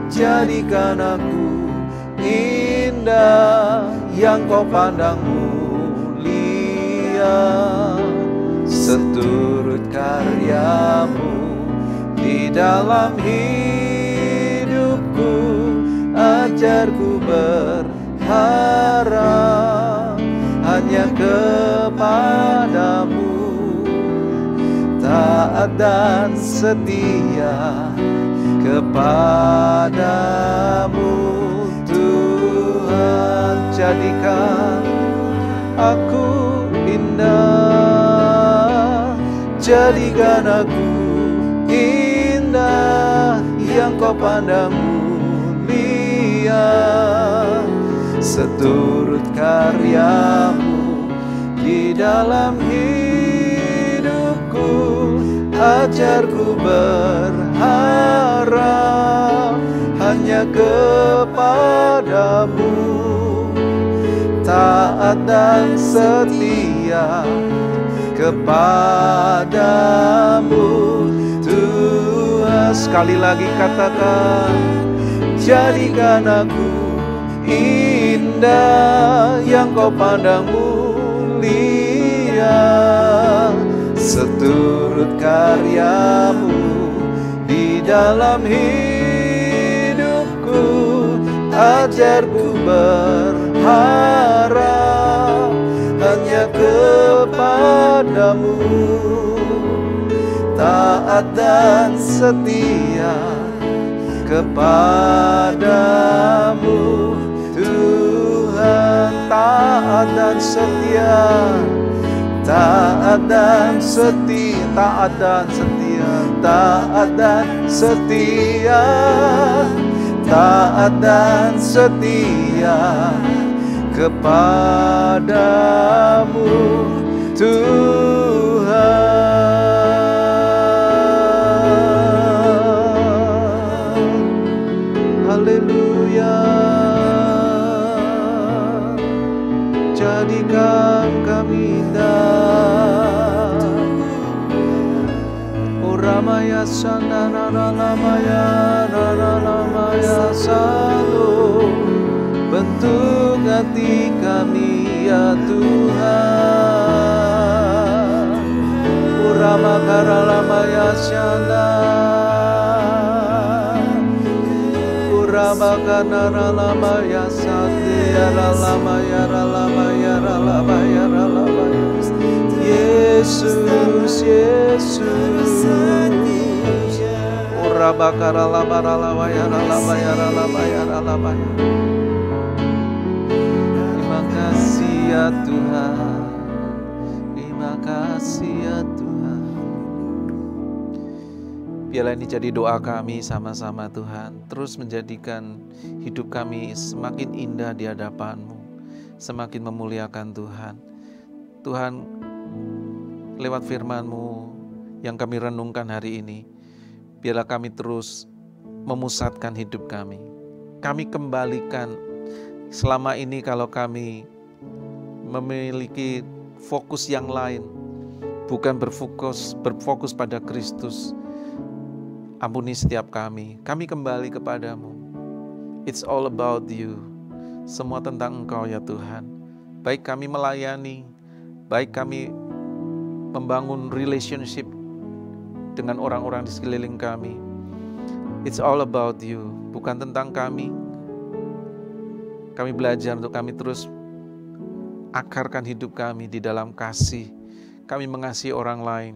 Jadikan aku indah yang Kau pandang mulia, seturut karya-Mu di dalam hidupku. Ajarku berharap hanya kepadamu, taat dan setia kepadamu Tuhan. Jadikan aku indah, jadikan aku indah yang Kau pandang mulia, seturut karya-Mu di dalam hidupku. Ajarku berharap hanya kepadamu, taat dan setia kepadamu Tuhan. Sekali lagi katakan, jadikan aku indah yang Kau pandang mulia, seturut karya-Mu di dalam hidupku. Ajarku berharap hanya kepadamu, taat dan setia kepadamu Tuhan. Taat dan setia, taat dan setia, taat dan setia, taat dan setia, taat dan setia kepadamu Tuhan. Haleluya. Jadikan kami indah, Uramaya Sandana Lamaya Lamaya Salo. Bentuk hati kami ya Tuhan, Uramakara Lamaya Sanda, Uramakana Lamaya Sandia Lamaya Lamaya Lamaya Lamaya. Yesus, Yesus, Uramakara Lamaya Lamaya Lamaya Lamaya. Ya Tuhan, terima kasih ya Tuhan. Biarlah ini jadi doa kami sama-sama Tuhan. Terus menjadikan hidup kami semakin indah di hadapan-Mu, semakin memuliakan Tuhan. Tuhan, lewat firman-Mu yang kami renungkan hari ini, biarlah kami terus memusatkan hidup kami. Kami kembalikan selama ini kalau kami memiliki fokus yang lain, bukan berfokus pada Kristus. Ampuni setiap kami kembali kepadamu. It's all about you. Semua tentang Engkau ya Tuhan. Baik kami melayani, baik kami membangun relationship dengan orang-orang di sekeliling kami. It's all about you, bukan tentang kami. Kami belajar untuk kami terus akarkan hidup kami di dalam kasih. Kami mengasihi orang lain.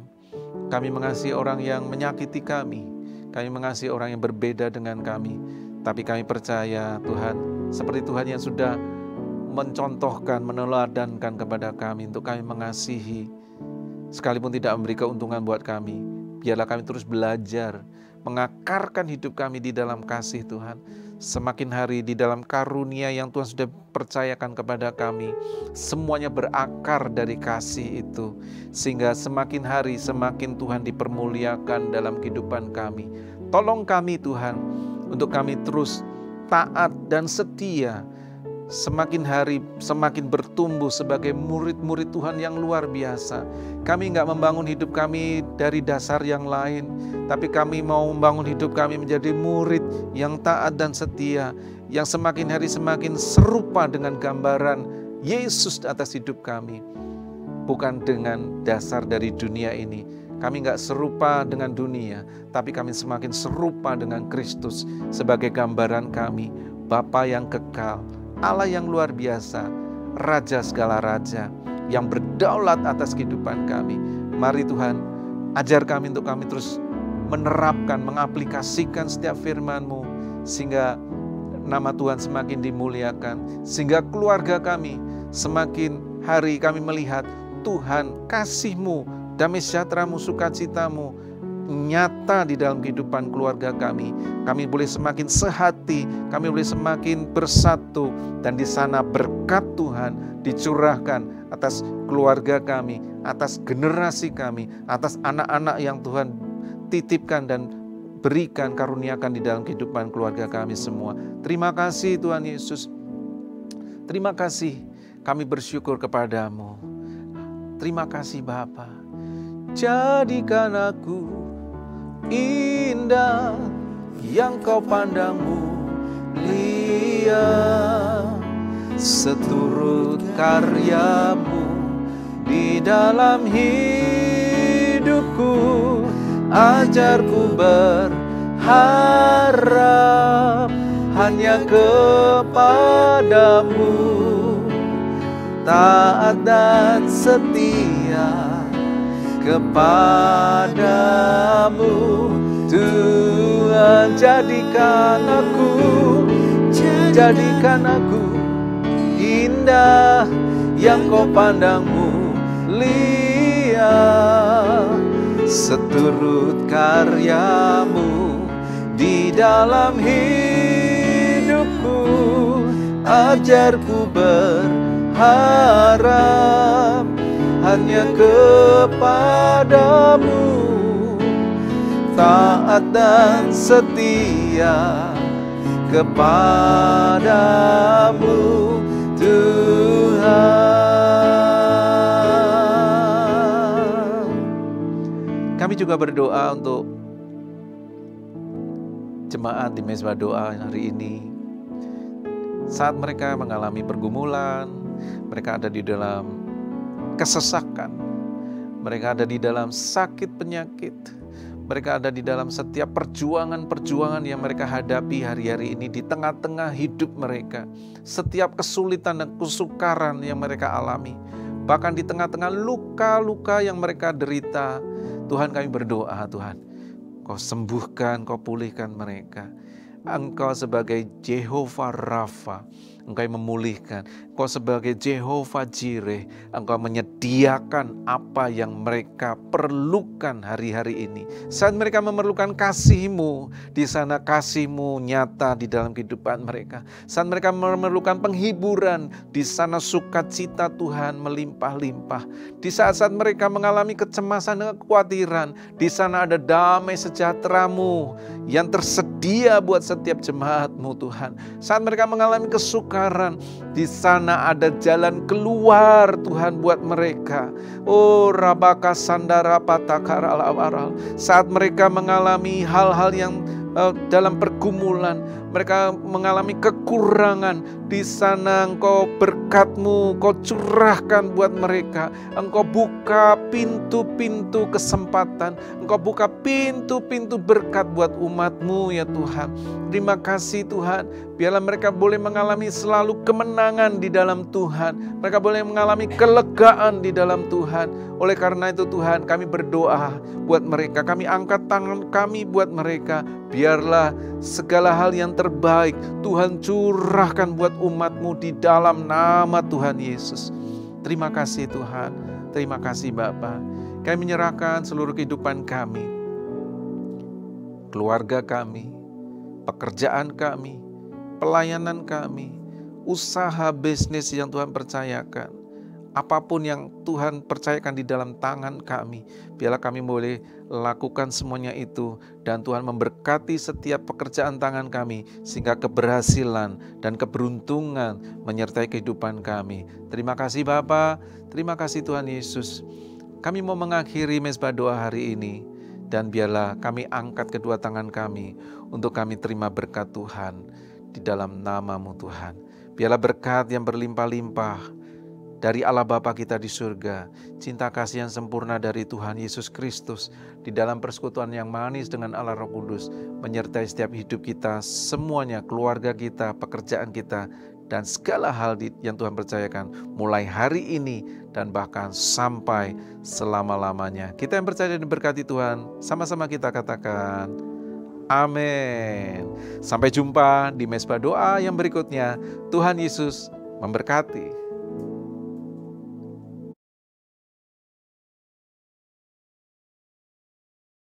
Kami mengasihi orang yang menyakiti kami. Kami mengasihi orang yang berbeda dengan kami. Tapi kami percaya Tuhan, seperti Tuhan yang sudah mencontohkan, meneladankan kepada kami untuk kami mengasihi, sekalipun tidak memberi keuntungan buat kami. Biarlah kami terus belajar, mengakarkan hidup kami di dalam kasih Tuhan. Semakin hari di dalam karunia yang Tuhan sudah percayakan kepada kami, semuanya berakar dari kasih itu. Sehingga semakin hari semakin Tuhan dipermuliakan dalam kehidupan kami. Tolong kami Tuhan, untuk kami terus taat dan setia. Semakin hari semakin bertumbuh sebagai murid-murid Tuhan yang luar biasa. Kami enggak membangun hidup kami dari dasar yang lain, tapi kami mau membangun hidup kami menjadi murid yang taat dan setia, yang semakin hari semakin serupa dengan gambaran Yesus atas hidup kami. Bukan dengan dasar dari dunia ini. Kami enggak serupa dengan dunia, tapi kami semakin serupa dengan Kristus sebagai gambaran kami, Bapa yang kekal, Allah yang luar biasa, Raja segala raja, yang berdaulat atas kehidupan kami. Mari Tuhan, ajar kami untuk kami terus menerapkan, mengaplikasikan setiap firman-Mu, sehingga nama Tuhan semakin dimuliakan, sehingga keluarga kami semakin hari kami melihat Tuhan, kasih-Mu, damai sejahtera-Mu, sukacita-Mu nyata di dalam kehidupan keluarga kami. Kami boleh semakin sehati, kami boleh semakin bersatu, dan di sana berkat Tuhan dicurahkan atas keluarga kami, atas generasi kami, atas anak-anak yang Tuhan titipkan dan berikan, karuniakan di dalam kehidupan keluarga kami semua. Terima kasih Tuhan Yesus. Terima kasih, kami bersyukur kepadamu. Terima kasih Bapa. Jadikan aku indah yang Kau pandang mulia, seturut karya-Mu di dalam hidupku. Ajarku berharap hanya kepadamu, taat dan setia kepadamu. Tuhan, jadikan aku indah yang kau pandang mulia, seturut karyamu di dalam hidupku. Ajarku berharap hanya kepadamu, taat dan setia kepadamu Tuhan. Kami juga berdoa untuk jemaat di Mezbah Doa hari ini. Saat mereka mengalami pergumulan, mereka ada di dalam kesesakan, mereka ada di dalam sakit penyakit, mereka ada di dalam setiap perjuangan-perjuangan yang mereka hadapi hari-hari ini di tengah-tengah hidup mereka. Setiap kesulitan dan kesukaran yang mereka alami, bahkan di tengah-tengah luka-luka yang mereka derita. Tuhan, kami berdoa, Tuhan, Kau sembuhkan, Kau pulihkan mereka. Engkau sebagai Jehovah Rafa, Engkau yang memulihkan. Engkau sebagai Jehovah Jireh, Engkau menyediakan apa yang mereka perlukan hari-hari ini. Saat mereka memerlukan kasih-Mu, di sana kasih-Mu nyata di dalam kehidupan mereka. Saat mereka memerlukan penghiburan, di sana sukacita Tuhan melimpah-limpah. Di saat-saat mereka mengalami kecemasan dan kekhawatiran, di sana ada damai sejahtera-Mu yang tersedia buat setiap jemaat-Mu Tuhan. Saat mereka mengalami kesukaran, di sana ada jalan keluar Tuhan buat mereka. Oh, Rabaka Sandara Patakara Alawaral. Saat mereka mengalami hal-hal yang dalam pergumulan, mereka mengalami kekurangan, di sana Engkau berkat-Mu, Kau curahkan buat mereka. Engkau buka pintu-pintu kesempatan, Engkau buka pintu-pintu berkat buat umat-Mu ya Tuhan. Terima kasih Tuhan, biarlah mereka boleh mengalami selalu kemenangan di dalam Tuhan. Mereka boleh mengalami kelegaan di dalam Tuhan. Oleh karena itu Tuhan, kami berdoa buat mereka, kami angkat tangan kami buat mereka. Biarlah segala hal yang terbaik Tuhan curahkan buat umat-Mu di dalam nama Tuhan Yesus. Terima kasih Tuhan, terima kasih Bapa. Kami menyerahkan seluruh kehidupan kami, keluarga kami, pekerjaan kami, pelayanan kami, usaha bisnis yang Tuhan percayakan. Apapun yang Tuhan percayakan di dalam tangan kami, biarlah kami boleh lakukan semuanya itu. Dan Tuhan memberkati setiap pekerjaan tangan kami, sehingga keberhasilan dan keberuntungan menyertai kehidupan kami. Terima kasih Bapa, terima kasih Tuhan Yesus. Kami mau mengakhiri Mezbah Doa hari ini. Dan biarlah kami angkat kedua tangan kami untuk kami terima berkat Tuhan di dalam nama-Mu Tuhan. Biarlah berkat yang berlimpah-limpah dari Allah Bapa kita di surga, cinta kasih yang sempurna dari Tuhan Yesus Kristus, di dalam persekutuan yang manis dengan Allah Roh Kudus, menyertai setiap hidup kita, semuanya, keluarga kita, pekerjaan kita, dan segala hal yang Tuhan percayakan, mulai hari ini dan bahkan sampai selama-lamanya. Kita yang percaya dan diberkati Tuhan, sama-sama kita katakan, amin. Sampai jumpa di Mezbah Doa yang berikutnya. Tuhan Yesus memberkati.